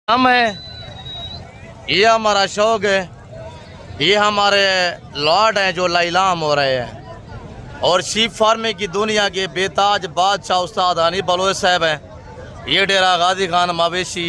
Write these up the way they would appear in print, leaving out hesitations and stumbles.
हम है, ये हमारा शौक है, ये हमारे लॉर्ड हैं जो लाइलाम हो रहे हैं। और शीप फार्मिंग की दुनिया के बेताज बादशाह उस्ताद हनी बलोच साहब हैं। ये डेरा गाजी खान मवेशी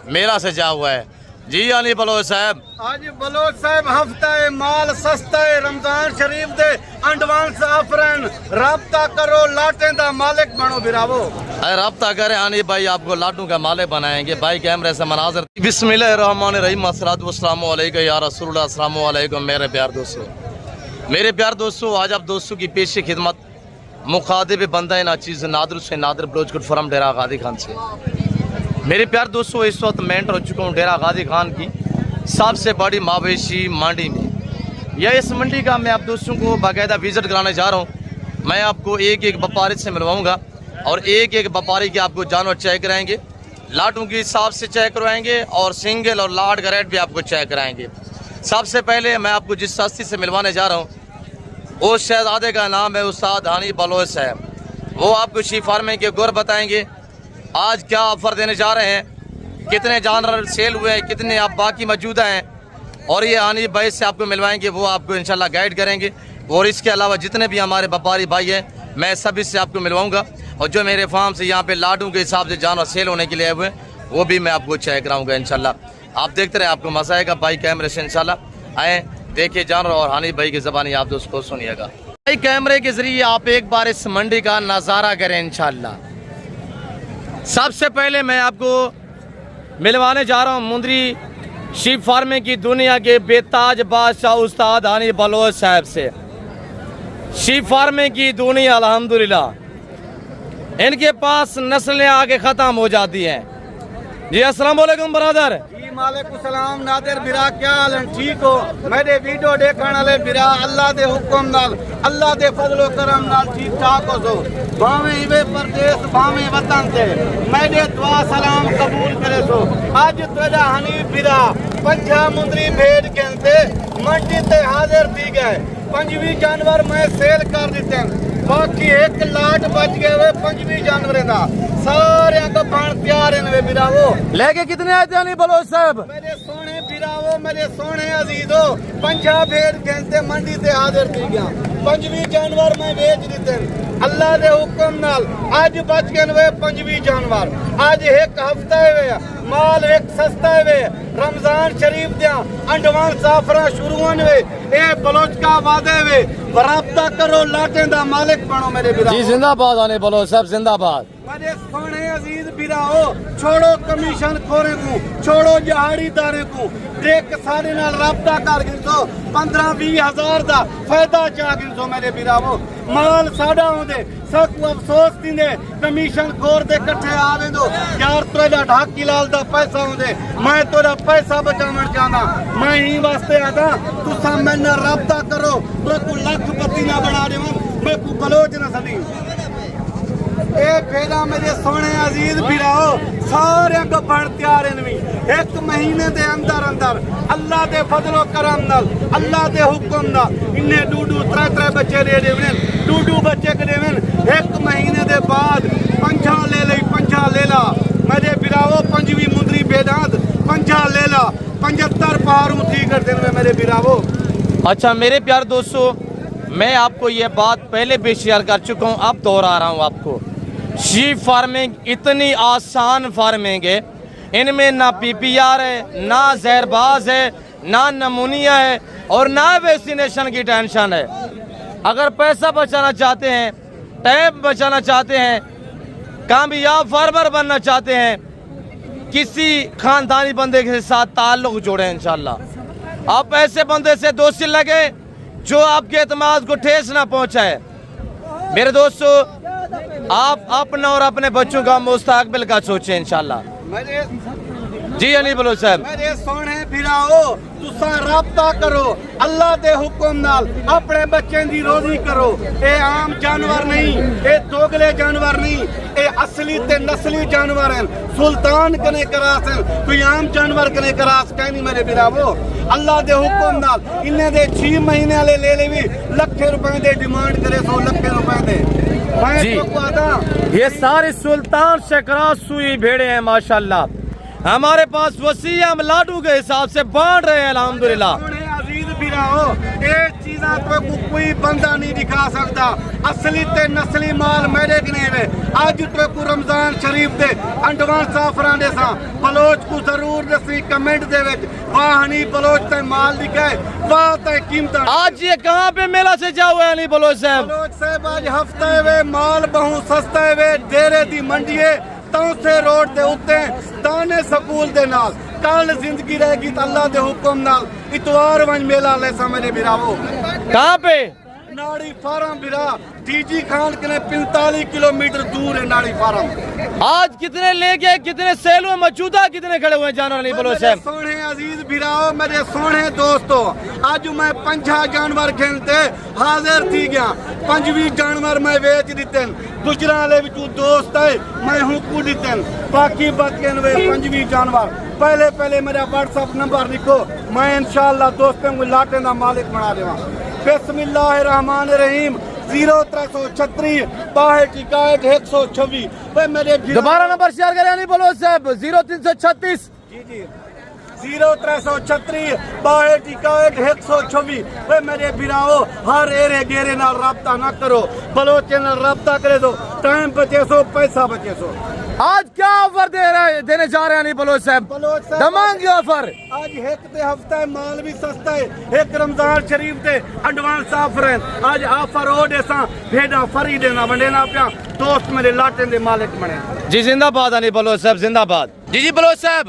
मेला से जा हुआ है। जी हनी बलोच साहब। आज बलोच साहब हफ्ता है, माल सस्ता है, रमजान शरीफ दे एडवांस ऑफरन राब्ता करो, लाटे दा मालिक बनो बिरावो। राब्ता करें हनी भाई, आपको लाटू का मालिक बनाएंगे भाई। कैमरे से मनाजर। बिस्मिल्लाहिर्रहमानिर्रहीम, अस्सलामु अलैकुम या रसूलुल्लाह, अस्सलामु अलैकुम मेरे प्यार दोस्तों। मेरे प्यार दोस्तों, आज आप दोस्तों की पेश खिदमत मुखातिब बंदा नाचीज़ नादिर से नादिर बलोचकुट फरम डेरा गाजी खान से। मेरे प्यार दोस्तों, इस वक्त मैं एंटर हो चुका हूँ डेरा गाजी खान की सबसे बड़ी मवेशी मंडी में। यह इस मंडी का मैं आप दोस्तों को बाकायदा विजिट कराने जा रहा हूँ। मैं आपको एक एक व्यापारी से मिलवाऊँगा और एक एक व्यापारी के आपको जानवर चेक कराएंगे, लाटों के हिसाब से चेक करवाएंगे और सिंगल और लाट का रेट भी आपको चेक कराएंगे। सबसे पहले मैं आपको जिस हस्ती से मिलवाने जा रहा हूँ उस शहजादे का नाम है उस्ताद हनी बलोच साहब। वो आपको शीप फार्मिंग के गुर बताएंगे, आज क्या ऑफर देने जा रहे हैं, कितने जानवर सेल हुए हैं, कितने आप बाकी मौजूदा हैं, और ये हनी भाई से आपको मिलवाएंगे, वो आपको इंशाल्लाह गाइड करेंगे। और इसके अलावा जितने भी हमारे व्यापारी भाई हैं मैं सभी से आपको मिलवाऊंगा, और जो मेरे फार्म से यहाँ पे लाडू के हिसाब से जानवर सेल होने के लिए आए हुए हैं वो भी मैं आपको चेक कराऊंगा इंशाल्लाह। आप देखते रहे, आपको मजा आएगा भाई। कैमरे से इंशाल्लाह आए, देखिए जानवर और हनी भाई की ज़बानी आप दोस्तों सुनिएगा भाई। कैमरे के जरिए आप एक बार इस मंडी का नज़ारा करें इंशाल्लाह। सबसे पहले मैं आपको मिलवाने जा रहा हूँ मुंदरी शीप फार्मिंग की दुनिया के बेताज बादशाह उस्ताद हनी बलोच साहब से। शीप फार्मिंग की दुनिया अल्हम्दुलिल्लाह, इनके पास नस्लें आगे ख़त्म हो जाती हैं। जी अस्सलाम वालेकुम ब्रदर। वालेकुम सलाम नादिर बिरा, क्या हाल है? ठीक हो? मेरे वीडियो देखने वाले बिरा अल्लाह दे हुक्म नाल, अल्लाह दे फजलो करम नाल ठीक ठाक हो सो। भावे इवे परदेश भावे वतन से मेरे दुआ सलाम कबूल करे सो। आज तेरा हनी बिरा पंजा मुंदरी भेज के मंडी ते हाजिर थी गए। 25 जानवर मैं सेल कर दिते, बाकी एक लाट बच गए वे 25 जानवर का सारे का बन तैयार है बिरावो। लेके कितने आए थे हनी बलोच साहब? मेरे सोने बिरावो, मेरे सोने अजीजो, पंजा भेज के मंडी ते हाजिर थी गया। 25 जानवर मैं बेच दिते अल्लाह दे हुक्म नाल। आज बच गए वे 25 जानवर। आज एक हफ्ता है, माल एक सस्ता है, रमजान शरीफ दिया एडवांस ऑफर शुरू होने ए बलोच का वादे वे। राब्ता करो, लाटे दा मालिक बनो मेरे बिरा। जी जिंदाबाद हनी बलोच साहब, जिंदाबाद। मेरे सोने अजीज बिराओ, छोड़ो कमीशन खोरे को, छोड़ो जहाड़ीदारे को, देख सारे नाल राब्ता कर गिनसो 15-20 हजार दा फायदा चाह गिनसो मेरे बिरावो। माल साडा होंदे सब अफसोस दिंदे, कमीशन खोर दे कट्ठे आवे दो यार। तोड़ा ढाकी लाल दा पैसा होंदे, मैं तोड़ा पैसा बचावन चाहना, मैं ही वास्ते आता तुसा मैंने राब्ता करो। मैं को लखपति ना बना देवां, मैं को बलोच ना सदी। ए फेरा मेरे सोने अजीज बिराओ, सारे को बन तैयार हैं। एक महीने दे अंदर अंदर अल्लाह दे फजलो करम नाल, अल्लाह दे हुक्म नाल इन्हें 2-3 बच्चे दे देवन, 2 बच्चे के देवन। एक महीने दे बाद पंजा ले ली, पंजा ले ला मेरे बिराओ। 25 मुंदरी बेदांत पंजा ले ला, 75 पारू थी कर देवे मेरे बिराओ। अच्छा मेरे प्यार दोस्तों, मैं आपको ये बात पहले भी शेयर कर चुका हूँ, अब दोहरा रहा हूँ आपको। शीप फार्मिंग इतनी आसान फार्मिंग है, इनमें ना PPR है, ना जहरबाज है, ना नमूनिया है और ना वैक्सीनेशन की टेंशन है। अगर पैसा बचाना चाहते हैं, टाइम बचाना चाहते हैं, कामयाब फार्मर बनना चाहते हैं, किसी खानदानी बंदे के साथ ताल्लुक जोड़ें इंशाल्लाह। आप ऐसे बंदे से दोस्ती लगे जो आपके एतमाद को ठेस ना पहुंचाए। मेरे दोस्तों, आप अपना और अपने बच्चों का मुस्तकबिल का सोचें इंशाल्लाह। जी हनी बलोच साहब। मेरे सोने फिराओ, तुसा राब्ता करो अल्लाह दे हुक्म नाल, अपने बच्चे दी रोजी करो। ए आम जानवर नहीं, ए दोगले जानवर नहीं, ए असली ते नस्ली जानवर हैं। सुल्तान कने करास हैं, कोई आम जानवर कने करास कहनी मेरे बिरावो। अल्लाह दे हुक्म नाल इन्हें दे 6 महीने वाले ले ले भी लाख रुपए दे डिमांड करे, 100 लाख रुपए दे। जी ये सारे सुल्तान से क्रॉस हुई भेड़े हैं माशाल्लाह। हमारे पास वसी है, हम लाडू के हिसाब से बांट रहे हैं अल्हम्दुलिल्लाह। अजीज बिराओ ये चीज़ा तो कोई बंदा नहीं दिखा सकता, असली ते नस्ली माल मेरे कने वे। आज तो को रमजान शरीफ दे एडवांस ऑफरां दे सा बलोच को जरूर दसी कमेंट दे विच वाह हनी बलोच ते माल दिखे वाह ते कीमतां। आज ये कहाँ पे मेला से जा हुआ है हनी बलोच साहब? बलोच साहब आज हफ्ता वे माल बहु सस्ता वे डेरे दी मंडी है तौसे रोड दे उत्ते दाने स्कूल दे नाल कल जिंदगी रहेगी तो अल्लाह दे हुक्म नाल इतवार वंज मेला ले समझे बिरावो। कहाँ पे? नाड़ी फार्म बिरा डीजी खान के 45 किलोमीटर दूर है नाड़ी फार्म। आज कितने लेके कितने सेल में मौजूदा कितने खड़े हुए हैं जानवर हनी बलोच साहब? सोने अजीज बिराओ मेरे सोने दोस्तों आज मैं 50 जानवर खेलते हाजिर थी गया, 25 जानवर मैं बेच दिते गुजरा ले दोस्त है मैं हूँ कू दिते बाकी बच गए 25 जानवर। पहले पहले मेरा व्हाट्सअप नंबर लिखो मैं इंशाल्लाह दोस्तों को लाटे का मालिक बना देवा। बिस्मिल्लाहिर्रहमानिर्रहीम 0336 62 126 मेरे दोबारा नंबर शेयर करें हनी बलोच साहब 0336 जी 0336 62 126 मेरे बिराओ हर एरे गेरे नाल रब्ता ना करो बलोचे नाल रब्ता करे दो टाइम बचे सो पैसा बचे सो। आज क्या ऑफर देने जा रहे हैं हनी बलोच साहब? धमाके ऑफर आज एक ते हफ्ता है माल भी सस्ता है एक रमजान शरीफ दे एडवांस ऑफर है आज ऑफर हो देसा भेड़ा फरी देना वंडेना पिया दोस्त मेरे लाटे दे मालिक बने। जी जिंदाबाद हनी बलोच साहब जिंदाबाद। जी बलोच साहब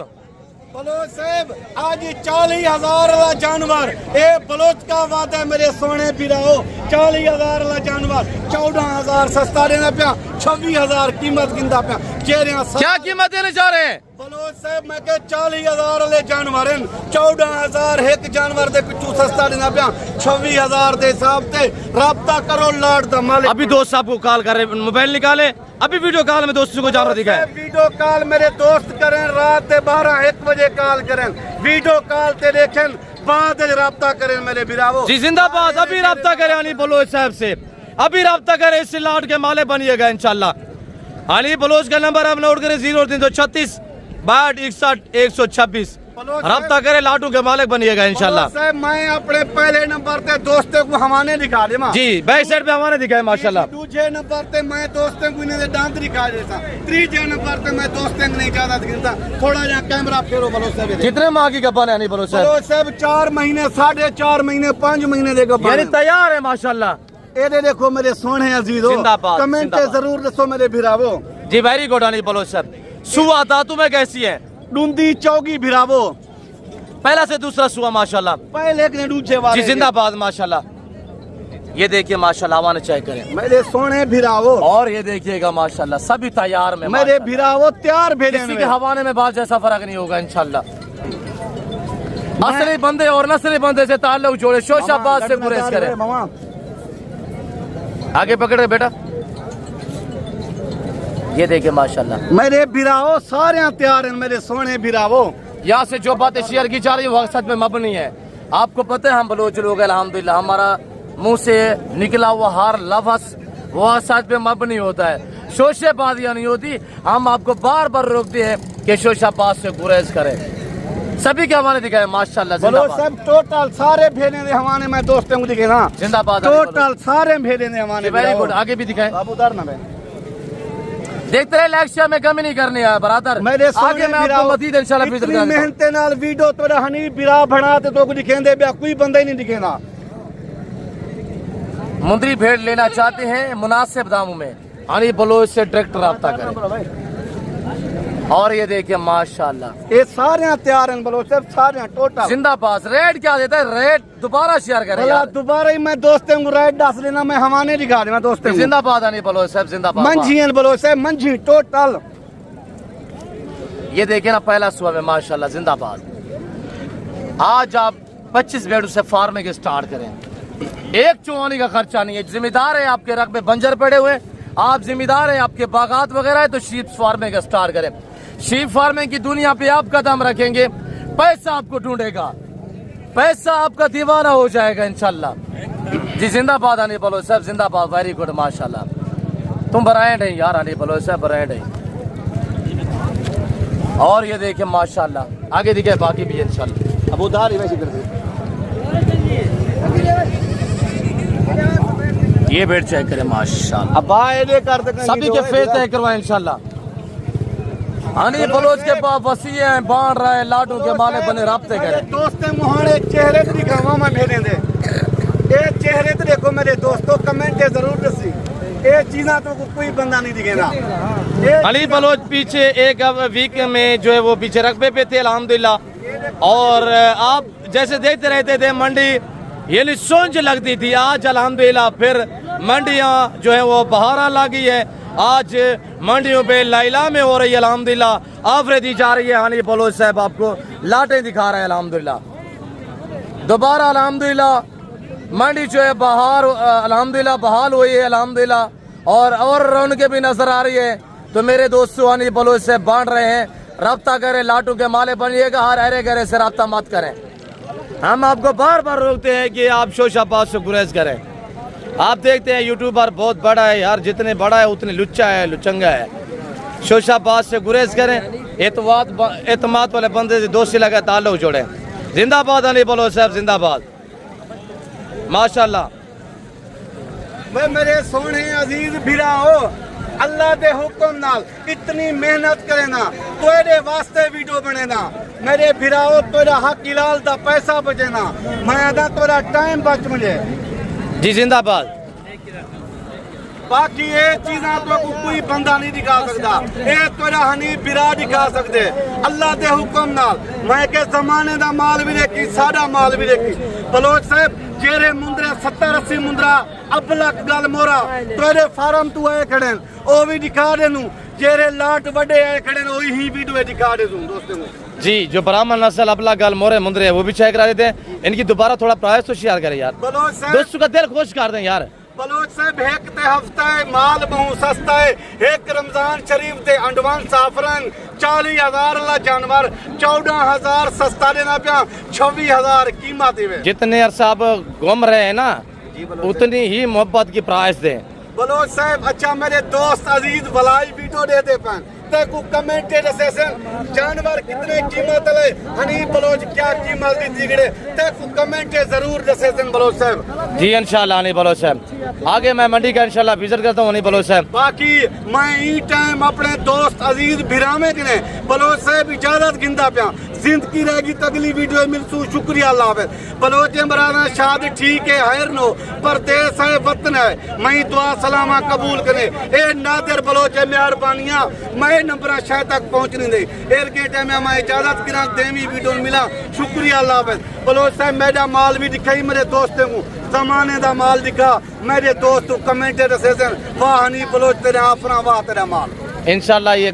बलोच साहब आज 40,000 वाला जानवर ए बलोच का वादा है मेरे सोने बिराओ 40,000 वाला जानवर 14,000 सस्ता देना पिया 26,000 कीमत गिंदा पिया चेहरे क्या कीमत देने जा रहे हैं? बलोच साहब मैं कह 40,000 वाले जानवर 14,000 एक जानवर दे पिछू सस्ता देना पिया 26,000 दे हिसाब से रब्ता करो लाड दा मालिक। अभी दोस्त साहब को कॉल कर रहे मोबाइल निकाले अभी वीडियो कॉल में दोस्तों को जानवर दिखाए। वीडियो कॉल मेरे दोस्त करें रात 12-1 बजे कॉल करें वीडियो कॉल ते देखें बाद रब्ता करें मेरे बिरावो। जी जिंदाबाद अभी रब्ता करें हनी बलोच साहब से अभी रब्ता करें इससे लाड के माले बनिएगा इंशाल्लाह। हनी बलोच का नंबर आप नोट करें 0336 62 126 रब्ता करे लाडू के मालिक बनिएगा इंशाल्लाह। मैं अपने पहले नंबर पे दोस्तों को हमारे दिखा दे जी बैक साइड पे हमारे दिखाए माशाल्लाह। दूसरे नंबर पे मैं दोस्तों को इन्हें दांत दिखा देता तीसरे नंबर पे मैं दोस्तों को नहीं ज्यादा दिखता थोड़ा जा कैमरा फेरो बलोच साहब। कितने माह की गब्बन है नहीं बलोच साहब? 4 महीने 4.5 महीने 5 महीने दे गब्बन यानी तैयार है माशाल्लाह। ये देखो मेरे सोने अजीजों कमेंट जरूर दसो मेरे भिरावो। जी वेरी गुड हनी बलोच साहब। सुआ दांतों में कैसी है? डूंदी चौकी भिरावो पहला से दूसरा सुआ माशाल्लाह पहले के दूसरे वाले जी जिंदाबाद माशाल्लाह। ये देखिए माशाल्लाह आवाने चेक करें मेरे सोने भिरावो और ये देखिएगा माशाल्लाह सभी तैयार में मेरे भिरावो तैयार भेजे किसी के हवाने में बात जैसा फर्क नहीं होगा इंशाल्लाह। असली बंदे और नस्ली बंदे से ताल्लुक जोड़े शोशाबाद से गुरेज करें। आगे पकड़े बेटा ये देखिए माशाल्लाह मेरे भिरावो सारे तैयार हैं मेरे सोने भिरावो। यहाँ से जो बातें शेयर की जा रही है वो सच में मबनी है। आपको पता है हम बलोच लोग अल्हम्दुलिल्लाह हमारा मुंह से निकला हुआ हर लफ्ज़ वो सच पे मबनी होता है शोशाबाजियाँ नहीं होती। हम आपको बार बार रोकते हैं कि शोशाबाद से गुरेज करें। सभी के हमारे दिखाए माशाल्लाह सब टोटल सारे भेजे ने हमारे मैं दोस्तों को दिखे ना जिंदाबाद टोटल सारे भेजे ने हमारे। वेरी गुड आगे भी दिखाए उधर ना देखते रहे लक्ष्य में कमी नहीं करनी है बराबर। मेरे आगे मैं आपको मजीद इंशाल्लाह मेहनत नाल वीडियो तेरा हनी बिरा बनाते तो दिखेंदे बया कोई बंदा ही नहीं दिखेगा। मुंदरी भेड़ लेना चाहते हैं मुनासिब दामों में हनी बलोच से डायरेक्ट रब्ता करें। और ये देखिए माशाल्लाह ये सारे तैयार हैं बलोच सारे टोटल जिंदाबाद। रेट क्या देता है? रेट दोबारा शेयर करें दोबारा ही मैं दोस्तों को रेट दस लेना मैं हमारे दिखा देना दोस्तों जिंदाबाद हनी बलोच साहब जिंदाबाद। मंझी बलोच साहब मंझी टोटल ये देखिए ना पहला सुबह में माशाल्लाह जिंदाबाद। आज आप 25 भेड़ों से फार्मिंग स्टार्ट करें। एक चुवानी का खर्चा नहीं है। जिम्मेदार है आपके रकबे बंजर पड़े हुए आप जिम्मेदार है आपके बागात वगैरह है तो शीप फार्मिंग स्टार्ट करें। शीप फार्मिंग की दुनिया पे आप कदम रखेंगे पैसा आपको ढूंढेगा पैसा आपका दीवाना हो जाएगा इंशाल्लाह। जी जिंदाबाद हनी बलोच साहब जिंदाबाद वेरी गुड माशाल्लाह। तुम ब्रांड है यार हनी बलोच साहब ब्रांड है। और ये देखिए माशाल्लाह, आगे दिखे बाकी भी इंशाल्लाह। अब उधार ही वैसे कर दे। ये बेड चेक करें माशाल्लाह, अब आए दे कर दे सभी के फेस तय करवाए इंशाल्लाह। हनी बलोच के पास वसी है, बांट रहा है, लाडू के माले बने राब्ते करे। दोस्ते मुहाने चेहरे तो दिखावा मैं मेरे दे, ये चेहरे तो देखो मेरे दोस्तों, कमेंट जरूर दसी, ये चीज़ा तो कोई बंदा नहीं दिखेगा। अली बलोच पीछे एक वीक में जो है वो पीछे रकबे पे थे अल्हम्दुलिल्लाह। और आप जैसे देखते रहते थे मंडी ये नहीं सोच लगती थी, आज अल्हम्दुलिल्लाह फिर मंडियाँ जो है वो बहार लगी है। आज मंडियों पे लाइला में हो रही है अल्हम्दुलिल्लाह, ऑफरें दी जा रही है। हनी बलोच साहब आपको लाटें दिखा रहे हैं अल्हम्दुलिल्लाह। दोबारा अल्हम्दुलिल्लाह मंडी जो है बहार अल्हम्दुलिल्लाह बहाल हुई है अल्हम्दुलिल्लाह, और रौनकें भी नजर आ रही है। तो मेरे दोस्तों हनी बलोच से बांट रहे हैं, रब्ता करें, लाटू के माले बनिएगा, हर अरे गहरे से रब्ता मत करें। हम आपको बार बार रोकते हैं कि आप शोशाबाज से गुरेज करें। आप देखते हैं यूट्यूबर बहुत बड़ा है यार, जितने बड़ा है उतने लुच्चा है, लुचंगा है। शोशाबाज से गुरेज करें, एतमाद वाले बंदे से दोस्ती लगा ताल्लुक जोड़ें। जिंदाबाद हनी बलोच साहब, जिंदाबाद माशाल्लाह। वे मेरे सोने अजीज भिराओ, अल्लाह दे हुक्म नाल इतनी मेहनत करे ना, तेरे वास्ते वीडियो बने ना मेरे भिराओ, तेरा हक इलाल दा पैसा बचे ना, मैं दा तेरा टाइम बच मुझे जी, जिंदाबाद। बाकी ये चीज़ा तो कोई बंदा नहीं दिखा सकता, ये तेरा हनी बिरा दिखा सकते अल्लाह दे हुक्म नाल। मैं के जमाने दा माल भी देखी, सादा माल भी देखी। बलोच साहब जेरे मुंदरे 70-80 मुंदरा अबलक गल मोरा तेरे फार्म तू आए खड़े ओ भी दिखा दे नू, जेरे लाट बड़े आए खड़े वही ही वीडियो दिखा दे तू दोस्तों को। जी, जो ब्राह्मण नस्ल अपला गल मोरे मुंदरे है वो भी चेक करा देते हैं। इनकी दोबारा थोड़ा प्राइस तो शेयर करें यार, बलोच साहब दोस्तों का दिल खुश कर दें यार। बलोच साहब एक ते हफ्ता है माल बहु सस्ता है, एक रमजान शरीफ ते अंडवान साफरन 40,000 ला जानवर 14,000 सस्ता देना पिया, 26,000 कीमत है। जितने अरसा आप घूम रहे हैं ना उतनी ही मोहब्बत की प्राइस दें। बलोच साहब अच्छा मेरे दोस्त अजीज भलाई वीडियो देते पान तेको कमेंटे सेशन जानवर कितने कीमत है, हनी बलोच क्या कीमत दी दिगड़े तेको कमेंटे जरूर सेशन बलोच साहब। जी इंशाल्लाह हनी बलोच साहब, आगे मैं मंडी का इंशाल्लाह विजिट करता हूँ हनी बलोच साहब। बाकी मैं ई टाइम अपने दोस्त अजीज भिरामे के ने बलोच साहब इजाजत गिंदा पिया, जिंदगी रहेगी तगली वीडियो मिलसू, शुक्रिया अल्लाह हाफिज। बलोच इमराना शाद ठीक है हैर नो परदेस है वतन है, मैं दुआ सलामा कबूल करे ए नादिर बलोच मेहरबानियां मैं नंबर शायद तक पहुंचने दे एर के टाइम में मैं इजाजत किरा देवी वीडियो मिला, शुक्रिया अल्लाह हाफिज। बलोच साहब मेरा माल भी दिखाई मेरे दोस्तों को, जमाने दा माल दिखा मेरे दोस्त कमेंट सेशन, वाह हनी बलोच तेरे आफरा, वाह तेरा माल। इंशाल्लाह ये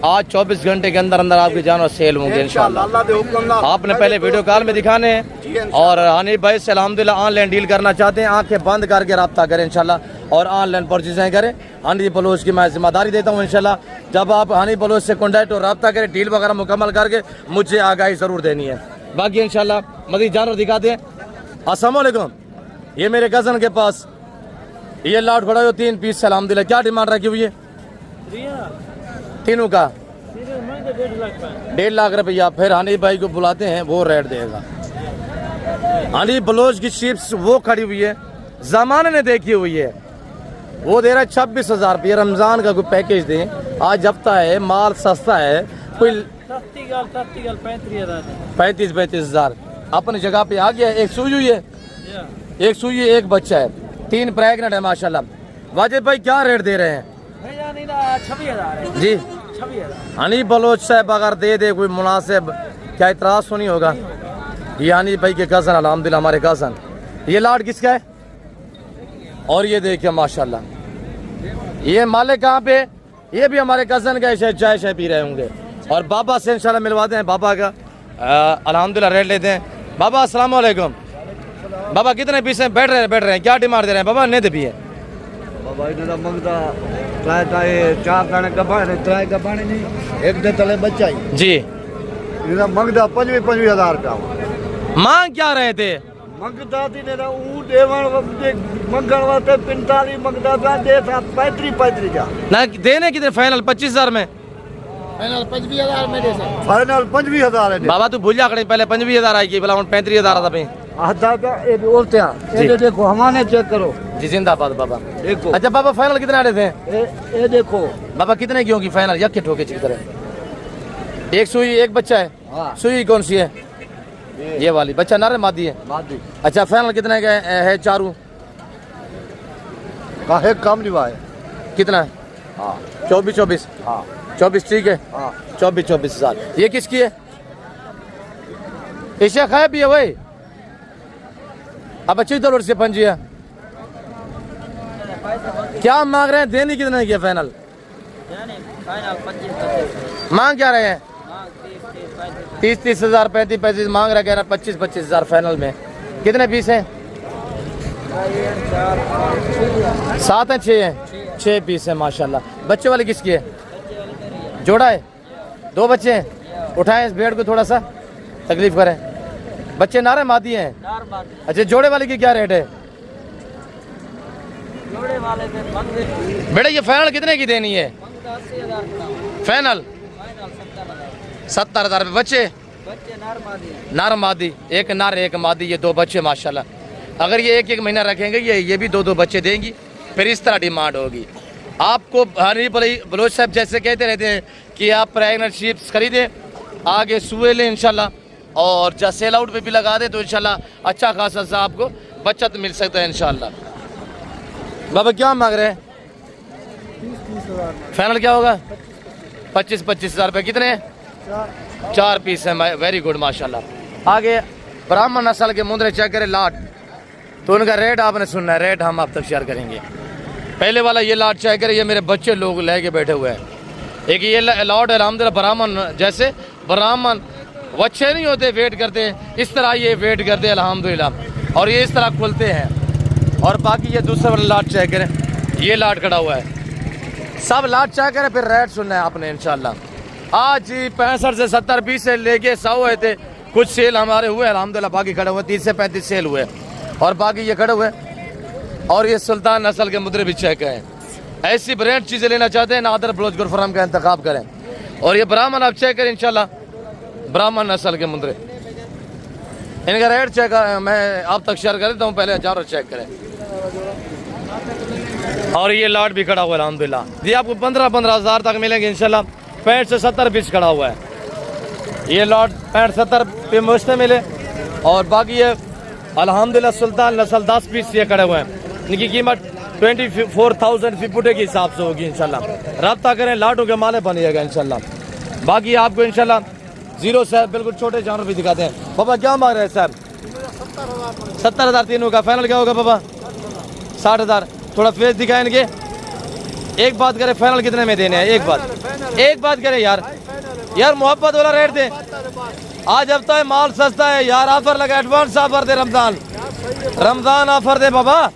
आज 24 घंटे के अंदर अंदर आपके जानवर सेल होंगे इंशाल्लाह। अल्लाह दे हुक्म नाल आपने पहले वीडियो कॉल में दिखाने हैं, और हनी भाई से अल्हम्दुलिल्लाह ऑनलाइन डील करना चाहते हैं, आंखें बंद करके रब्ता करें इंशाल्लाह और ऑनलाइन परचेजें करें। हनी बलोच की मैं जिम्मेदारी देता हूँ इंशाल्लाह। जब आप हनी बलोच से कॉन्टैक्ट और रब्ता करें, डील वगैरह मुकम्मल करके मुझे आगाही ज़रूर देनी है। बाकी इंशाल्लाह मज़ीद जानवर दिखाते हैं। अस्सलाम वालेकुम, ये मेरे कज़न के पास ये लाट खड़ा हो 3 पीस से अल्हम्दुलिल्लाह, क्या डिमांड रखी हुई है तीनों का? 1.5 लाख रुपया। फिर हनी भाई को बुलाते हैं, वो रेट देगा। हनी बलोच की शिप्स वो खड़ी हुई है, जमाने ने देखी हुई है, वो दे रहा है 26,000 रुपये। रमजान का कोई पैकेज दें, आज हफ्ता है, माल सस्ता है, कोई 35,000 अपनी जगह पे आ गया। एक सुई हुई है, एक सुई है, एक बच्चा है, 3 प्रेग्नेंट है माशाल्लाह। वाजिद भाई क्या रेट दे रहे हैं? 26,000 जी हनी बलोच साहब अगर दे दे कोई मुनासिब, क्या इतराज सुनी होगा? ये हनी भाई के कज़न अल्हम्दुलिल्लाह हमारे कज़न। ये लाट किसका है? और ये देखिए माशाल्लाह, ये मालिक कहाँ पे? ये भी हमारे कज़न का शायद चाय शाय पी रहे होंगे। और बाबा से इंशाल्लाह मिलवाते हैं, बाबा का अल्हम्दुलिल्लाह रेट लेते हैं। बाबा अस्सलाम वालेकुम। बाबा कितने पीस हैं? बैठ रहे हैं, क्या डिमांड दे रहे हैं बाबा? नहीं दे भी है बाबा इधर मंगदा ट्राई का 4 दाने गबाने ट्राई गबाने नहीं, एक दे तले बच्चा ही जी। इधर मंगदा 25,000 का मांग क्या रहे थे? मंगदा थी ने ऊ देवण मंगण वास्ते 45 मंगदा था, दे 35 जा ना देने कितने फाइनल? 25,000 में फाइनल 25,000 मेरे से। फाइनल 25,000 है बाबा तू भूल जा खड़े पहले 25,000 आई की भला 35,000 था पे ये बोलते हैं ये देखो हमारे चेक करो जी जिंदाबाद बाबा। देखो अच्छा बाबा फाइनल कितने आ रहे थे ये देखो बाबा कितने की होगी फाइनल यक्के ठोके की तरह? एक सुई एक बच्चा है। हाँ। सुई कौन सी है? ये वाली बच्चा नारे मादी है। मादी अच्छा फाइनल कितने का है चारू? काहे कम लिवा है कितना है? हाँ 24 हाँ 24 ठीक है। हाँ 24,000 ये किसकी है? एशिया खाया भी है भाई अब अच्छी दौड़ से पंजिया क्या मांग रहे हैं? देनी कितने की फाइनल? मांग क्या रहे हैं? 30,000 35,000 मांग रहे कह रहा 25,000 फाइनल में। कितने पीस हैं? 7 हैं 6 हैं 6 पीस है माशाल्लाह। बच्चे वाली किसकी है? जोड़ा है 2 बच्चे हैं। उठाएं इस भेड़ को थोड़ा सा तकलीफ करें। बच्चे नारे मादी हैं। अच्छा जोड़े वाले की क्या रेट है? बेटा ये फाइनल कितने की देनी है? फाइनल 70,000 में। बच्चे नार मादी एक नार एक मादी ये 2 बच्चे माशाल्लाह। अगर ये एक महीना रखेंगे ये भी 2 बच्चे देंगी फिर इस तरह डिमांड होगी। आपको हनी बलोच साहब जैसे कहते रहते हैं कि आप प्रेगनेंट शीप्स खरीदें आगे सुए लें इंशाल्लाह और जब सेल आउट पे भी लगा दें तो इंशाल्लाह अच्छा खासा सा आपको बचत मिल सकता है इंशाल्लाह। बाबा क्या मांग रहे हैं? फाइनल क्या होगा? 25,000 रुपये। कितने? 4 पीस है। वेरी गुड माशाल्लाह। आगे ब्राह्मण नस्ल के मुंदरे चेक करें लाट तो उनका रेट आपने सुनना है। रेट हम आप तक शेयर करेंगे। पहले वाला ये लाट चेक करें ये मेरे बच्चे लोग लेके बैठे हुए हैं। एक ये लॉट है अल्हम्दुलिल्लाह ब्राह्मण जैसे ब्राह्मण बच्चे नहीं होते वेट करते इस तरह ये वेट करते हैं अल्हम्दुलिल्लाह और ये इस तरह खुलते हैं। और बाकी ये दूसरा वाला लाट चेक करें ये लाट खड़ा हुआ है। सब लाट चेक करें फिर रेट सुनना है आपने इंशाल्लाह। आज 65 से 70 पीस से लेके 100 हुए थे। कुछ सेल हमारे हुए अल्हम्दुलिल्लाह बाकी खड़े हुए 30 से 35 सेल हुए और बाकी ये खड़े हुए। और ये सुल्तान नस्ल के मुद्रे भी चेक करें। ऐसी ब्रांड चीज़ें लेना चाहते हैं नादर बलोच गुरफरम का इंतखाब करें। और ये ब्राह्मण आप चेक करें इंशाल्लाह ब्राह्मण नस्ल के मुद्रे इनका रेट चेक मैं आप तक शेयर कर देता हूँ। पहले हजारों चेक करें। और ये लाट भी खड़ा हुआ है अल्हम्दुलिल्लाह जी आपको 15,000 तक मिलेंगे इंशाल्लाह। 65 से 70 पीस खड़ा हुआ है ये लॉट 65-70 पे मुझसे मिले। और बाकी ये अल्हम्दुलिल्लाह सुल्तान नस्ल 10 पीस ये खड़े हुए हैं। इनकी कीमत 24,000 फी फुटे के हिसाब से होगी इंशाल्लाह। रब्ता करें लाटों के माले बनिएगा इंशाल्लाह। बाकी आपको इंशाल्लाह 0 से बिल्कुल छोटे जानवर भी दिखाते हैं। बाबा क्या मांग रहे हैं साहब? 70,000 तीनों का। फाइनल क्या होगा बाबा? 60,000। थोड़ा फेस दिखाएंगे। एक बात करें फाइनल कितने में देने हैं? एक बात करें यार मोहब्बत वाला रेट दे। आज अब तो माल सस्ता है यार। ऑफर लगा एडवांस ऑफर दे रमजान ऑफर दे बाबा।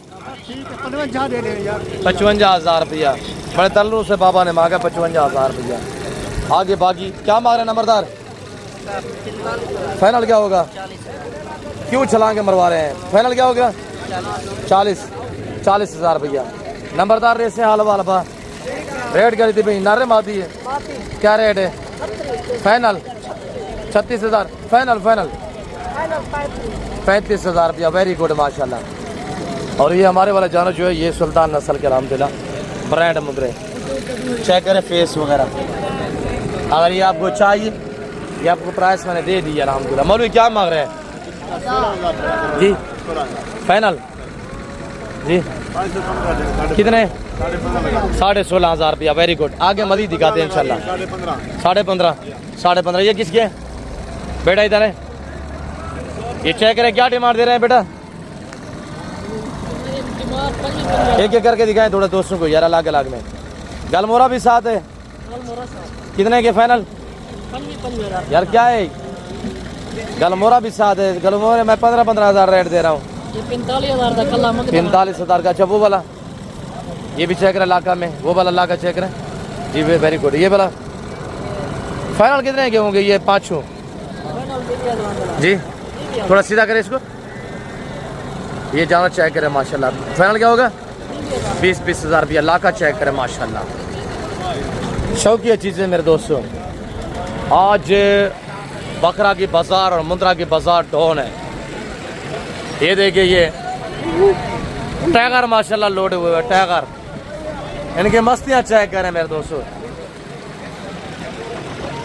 55,000 रुपया बड़े तल्लू से बाबा ने मांगा 55,000 रुपया। आगे बाकी क्या मांग रहे हैं नंबरदार? फाइनल क्या होगा? क्यों छलांगे मरवा रहे हैं? फाइनल क्या होगा? 40,000 रुपया। नंबरदार रेट से हाल वाला रेट क्या थी भाई? नारे माती है क्या रेट है? फाइनल 36,000। फाइनल 35,000 रुपया। वेरी गुड माशाल्लाह। और ये हमारे वाला जानवर जो है ये सुल्तान नस्ल के अल्हम्दुलिल्लाह ब्रांड मुद्रे चेक करें फेस वगैरह। अगर ये आपको चाहिए ये आपको प्राइस मैंने दे दी अल्हम्दुलिल्लाह। मौलवी क्या मांग रहे हैं जी? फाइनल जी कितने? 16,500 रुपया। Very good. आगे मजीद दिखाते हैं इंशाल्लाह। 15.5 ये किसके है बेटा? इधर है ये चेक करें क्या डिमांड दे रहे हैं बेटा? एक एक करके दिखाएं थोड़ा दोस्तों को यार अलग में। गलमोरा भी साथ है। कितने के फाइनल? यार क्या है गलमोरा भी साथ है। गलमोरे मैं 15,000 रेट दे रहा हूँ। 45,000 का। अच्छा वो वाला ये भी चेक करें लाका में। वो वाला लाका चेक करें जी वेरी गुड। ये वाला फाइनल कितने के होंगे? ये 5 जी थोड़ा सीधा करें इसको। ये जानवर चेक करें माशाल्लाह। फाइनल क्या होगा? 20,000 रुपया। लाका चेक करें माशाल्लाह। शौकिया चीज़ें मेरे दोस्तों आज बकरा की बाजार और मुंद्रा की बाजार डाउन है। ये देखिए ये टाइगर माशाल्लाह लोडे हुए हैं, टाइगर। इनकी मस्तियाँ चेक करें मेरे दोस्तों।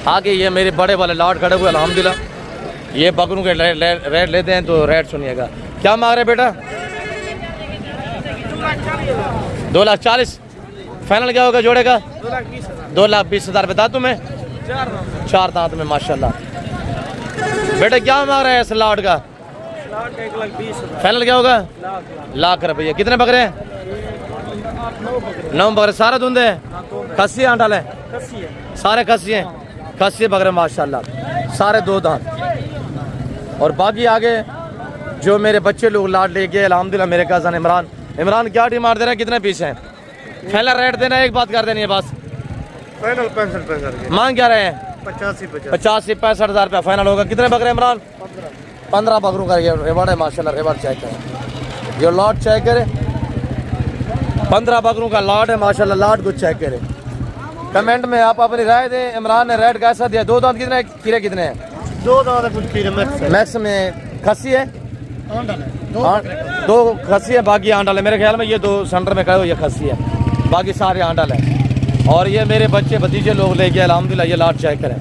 आगे ये मेरे बड़े वाले लाट खड़े हुए अल्हम्दुलिल्लाह। ये बकरों के रेट लेते हैं तो रेट सुनिएगा। क्या मांग रहे बेटा? 2,40,000। फाइनल क्या होगा जोड़े का? 2,20,000 बता तुम्हें। 4 दांत में माशाल्लाह। बेटा क्या मांग रहे हैं इस लाट का? 1,20,000। फाइनल क्या होगा? लाख रुपये। कितने बकरे हैं? 9 बकरे। सारे धुंधे हैं? खस्सी आंटा है? सारे खस्सी हैं। खस्सी बकरे माशाल्लाह, सारे 2 दांत। और बाकी आगे जो मेरे बच्चे लोग लाट ले गए अल्हम्दुलिल्लाह। मेरे कज़न इमरान क्या डिमांड दे रहे हैं? कितने पीस हैं? फाइनल रेट देना, एक बात कर देनी है बस। फाइनल 65 मांग क्या रहे हैं? 85-65 हज़ार रुपया फाइनल होगा। कितने बकरे इमरान? 15 बकरों का ये रिवार्ड है माशाल्लाह। रिवार्ड चेक करें, ये लॉट चेक करें। 15 बकरों का लॉट है माशाल्लाह। लॉट को चेक करें। कमेंट में आप अपनी राय दें। इमरान ने रेट कैसा दिया? 2 दांत कितने? कीड़े कितने हैं? 2 दांत कुछ कीड़े मैक्स में। खस्सी है? 2 खस्सी है, बाकी आंडल है। मेरे ख्याल में ये 2 सेंटर में खड़े हो, ये खस्सी है, बाकी सारे आंडल है। और ये मेरे बच्चे भतीजे लोग ले गए अल्हम्दुलिल्लाह। ये लाट चेक करें।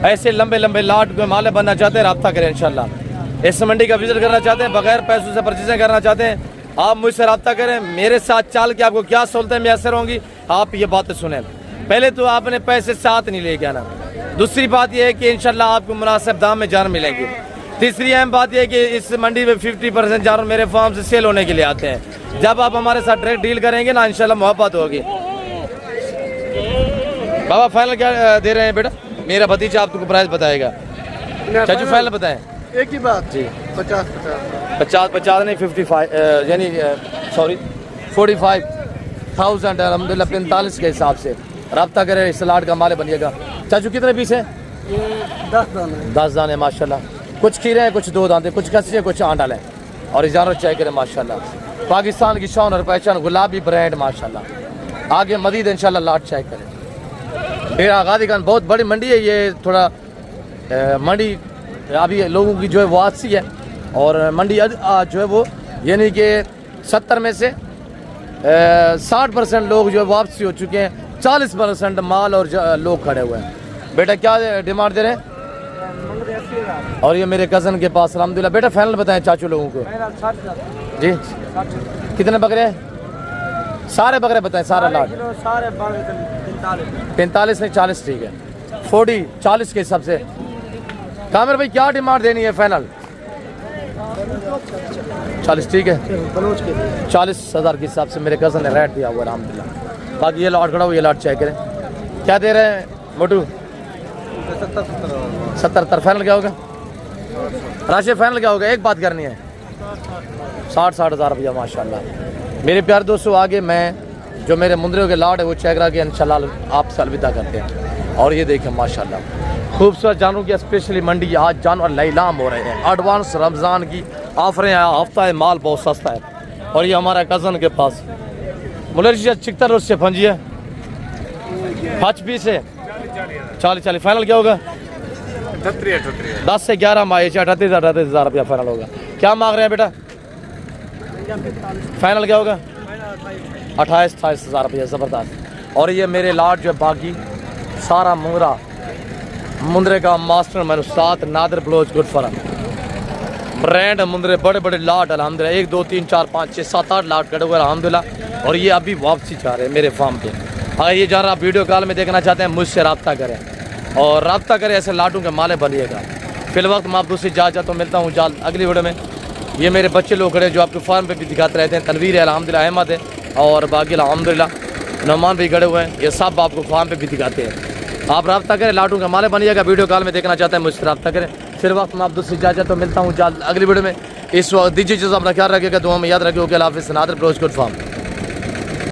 ऐसे लंबे लंबे लाट के माले बनना चाहते हैं, रब्ता करें इंशाल्लाह। इस मंडी का विजिट करना चाहते हैं, बगैर पैसों से परचेजिंग करना चाहते हैं, आप मुझसे रब्ता करें। मेरे साथ चाल के आपको क्या सहूलतें मैसर होंगी, आप ये बातें सुने। पहले तो आपने पैसे साथ नहीं लेके आना। दूसरी बात यह है कि इंशाल्लाह आपको मुनासिब दाम में जानवर मिलेंगे। तीसरी अहम बात यह है कि इस मंडी में 50% जानवर मेरे फार्म से सेल होने के लिए आते हैं। जब आप हमारे साथ डायरेक्ट डील करेंगे ना, इंशाल्लाह मोहब्बत होगी। बाबा फाइनल क्या दे रहे हैं बेटा? मेरा भतीजा आपको प्राइस बताएगा। चाचू फाइनल बताएं। एक ही बात जी। 50 नहीं 55 यानी सॉरी 45,000 अलहमदिल्ला 45 के हिसाब से रब्ता करें। इस लाट का माले बनिएगा। चाचू कितने पीस है? 10 दाने माशाल्लाह। कुछ खीरे हैं, कुछ 2 दांते, कुछ कस्सी है, कुछ आंडल है। और जानवर चेक करें माशाल्लाह। पाकिस्तान की शान और पहचान गुलाबी ब्रांड माशाल्लाह। आगे मजीद इंशाल्लाह लाट चेक करें। फिर आगादी खान बहुत बड़ी मंडी है ये। थोड़ा मंडी अभी लोगों की जो है वो आसी है। और मंडी जो है वो यानी कि 70 में से 60% लोग जो है वापसी हो चुके हैं। 40% माल और लोग खड़े हुए हैं। बेटा क्या डिमांड दे रहे हैं? और ये मेरे कज़न के पास अल्हम्दुलिल्लाह। बेटा फाइनल बताएं चाचू लोगों को जी। कितने बकरे हैं? सारे बकरे बताएं, सारा लाट। 45 नहीं 40 ठीक है। 40 के हिसाब से। कामिर भाई क्या डिमांड देनी है? फाइनल 40 ठीक है। 40,000 के हिसाब से मेरे कज़न ने रेट दिया हुआ अल्हम्दुलिल्लाह। बाकी ये लाट खड़ा हुआ, ये लाट चेक करें। क्या दे रहे हैं मोटू? 70 फाइनल क्या होगा? राशिद फाइनल क्या होगा? एक बात करनी है। 60 हज़ार रुपया माशाल्लाह। मेरे प्यार दोस्तों आगे मैं जो मेरे मुंदरियों के लाट है वो चेक करा के इंशाल्लाह आपसे अलविदा करते हैं। और ये देखें माशाल्लाह खूबसूरत जानवरों की स्पेशली मंडी आज जानवर नीलाम हो रहे हैं। एडवांस रमज़ान की ऑफरें हफ्ता है, माल बहुत सस्ता है। और ये हमारा कज़न के पास मुलरशिया चिकतर रोड से फंजी है। 5 पीस है 40 फाइनल क्या होगा? 10 से 11 माह 38,000 रुपया फाइनल होगा। क्या मांग रहे हैं बेटा? फाइनल क्या होगा? 28,000 रुपया ज़बरदस्त। और ये मेरे लाट जो बाकी सारा मुंदरे का मास्टर मनुसात नादर ब्लोच गुड फरम ब्रांड मुंदरे बड़े बड़े लाट अल्हम्दुलिल्लाह। 1 2 3 4 5 6 7 8 लाट खड़े हुए अल्हम्दुलिल्लाह। और ये अभी वापसी चाह रहे हैं मेरे फार्म पे। अगर ये जान आप वीडियो कॉल में देखना चाहते हैं मुझसे रब्ता करें और रब्ता करें। ऐसे लाटों के माले बनिएगा। फिल वक्त मैं आप दूसरी जा तो मिलता हूँ जल्द अगली वीडियो में। ये मेरे बच्चे लोग खड़े जो आपके फार्म पे भी दिखाते रहते हैं। तनवीर है अल्हम्दुलिल्लाह, अहमद है और बाकी अल्हम्दुलिल्लाह नौमान भी खड़े हुए हैं। ये सब आपको फार्म पे भी दिखाते हैं। आप रब्ता करें, लाटों का माले बनिएगा। वीडियो कॉल में देखना चाहते हैं मुझसे रब्ता करें। फिर वक्त मैं आप दूसरी इजाज़त तो मिलता हूँ जल्द अगली वीडियो में। इस वक्त दीजिए अपना ख्याल रखिएगा, दुआ में याद रखिए। ओके अल्लाह हाफ़िज़। Nadir Baloch good farm.